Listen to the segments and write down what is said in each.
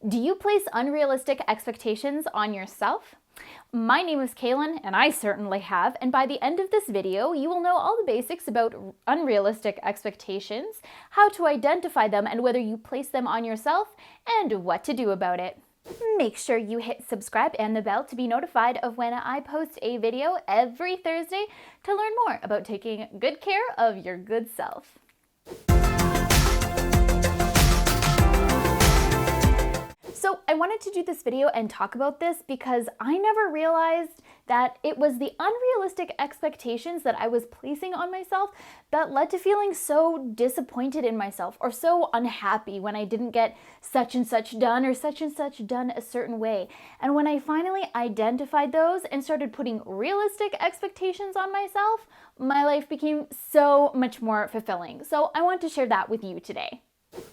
Do you place unrealistic expectations on yourself? My name is Caylyn, and I certainly have, and by the end of this video, you will know all the basics about unrealistic expectations, how to identify them and whether you place them on yourself, and what to do about it. Make sure you hit subscribe and the bell to be notified of when I post a video every Thursday to learn more about taking good care of your good self. So I wanted to do this video and talk about this because I never realized that it was the unrealistic expectations that I was placing on myself that led to feeling so disappointed in myself or so unhappy when I didn't get such and such done or such and such done a certain way. And when I finally identified those and started putting realistic expectations on myself, my life became so much more fulfilling. So I want to share that with you today.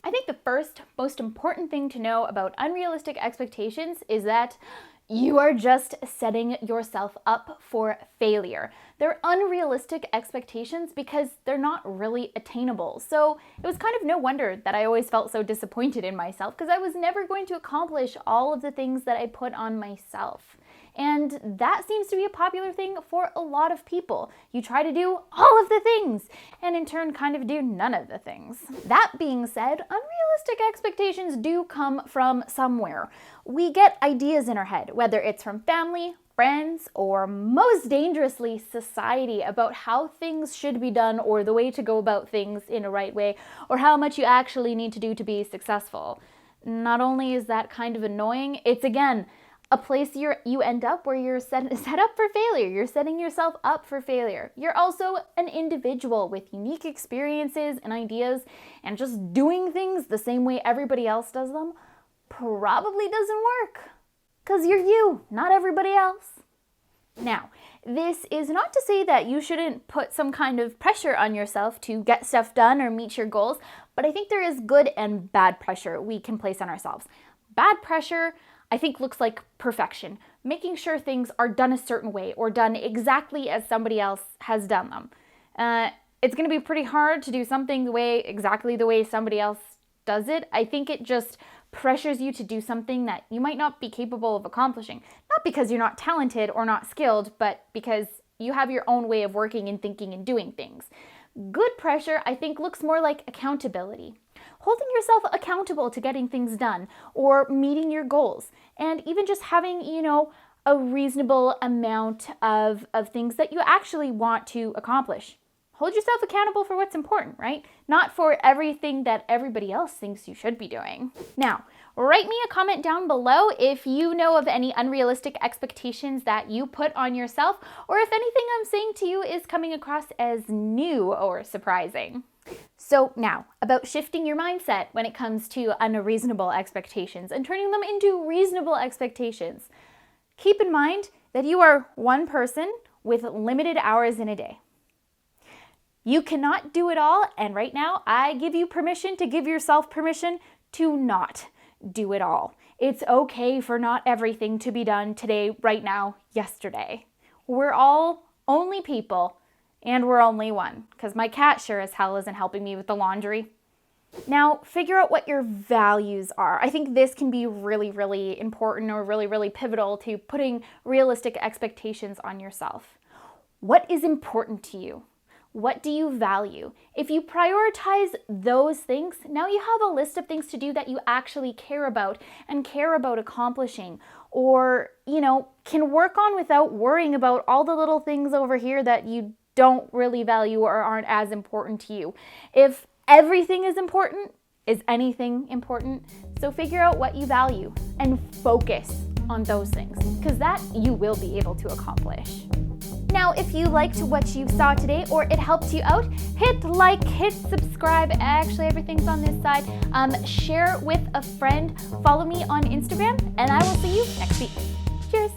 I think the first, most important thing to know about unrealistic expectations is that you are just setting yourself up for failure. They're unrealistic expectations because they're not really attainable. So it was kind of no wonder that I always felt so disappointed in myself because I was never going to accomplish all of the things that I put on myself. And that seems to be a popular thing for a lot of people. You try to do all of the things and in turn kind of do none of the things. That being said, unrealistic expectations do come from somewhere. We get ideas in our head, whether it's from family, friends, or most dangerously, society about how things should be done or the way to go about things in a right way or how much you actually need to do to be successful. Not only is that kind of annoying, it's again, a place you end up where you're set up for failure. You're setting yourself up for failure. You're also an individual with unique experiences and ideas, and just doing things the same way everybody else does them probably doesn't work. Because you're you, not everybody else. Now, this is not to say that you shouldn't put some kind of pressure on yourself to get stuff done or meet your goals, but I think there is good and bad pressure we can place on ourselves. Bad pressure, I think, looks like perfection, making sure things are done a certain way or done exactly as somebody else has done them. It's going to be pretty hard to do something exactly the way somebody else does it. I think it just pressures you to do something that you might not be capable of accomplishing. Not because you're not talented or not skilled, but because you have your own way of working and thinking and doing things. Good pressure, I think, looks more like accountability. Holding yourself accountable to getting things done or meeting your goals, and even just having, a reasonable amount of things that you actually want to accomplish. Hold yourself accountable for what's important, right? Not for everything that everybody else thinks you should be doing. Now, write me a comment down below if you know of any unrealistic expectations that you put on yourself, or if anything I'm saying to you is coming across as new or surprising. So now, about shifting your mindset when it comes to unreasonable expectations and turning them into reasonable expectations. Keep in mind that you are one person with limited hours in a day. You cannot do it all, and right now I give you permission to give yourself permission to not do it all. It's okay for not everything to be done today, right now, yesterday. We're all only people. And we're only one, because my cat sure as hell isn't helping me with the laundry. Now, figure out what your values are. I think this can be really, really important or really, really pivotal to putting realistic expectations on yourself. What is important to you? What do you value? If you prioritize those things, now you have a list of things to do that you actually care about and care about accomplishing, or, can work on without worrying about all the little things over here that you don't really value or aren't as important to you. If everything is important, is anything important? So figure out what you value and focus on those things, because that you will be able to accomplish. Now, if you liked what you saw today or it helped you out, hit like, hit subscribe. Actually, everything's on this side. Share with a friend. Follow me on Instagram, and I will see you next week. Cheers.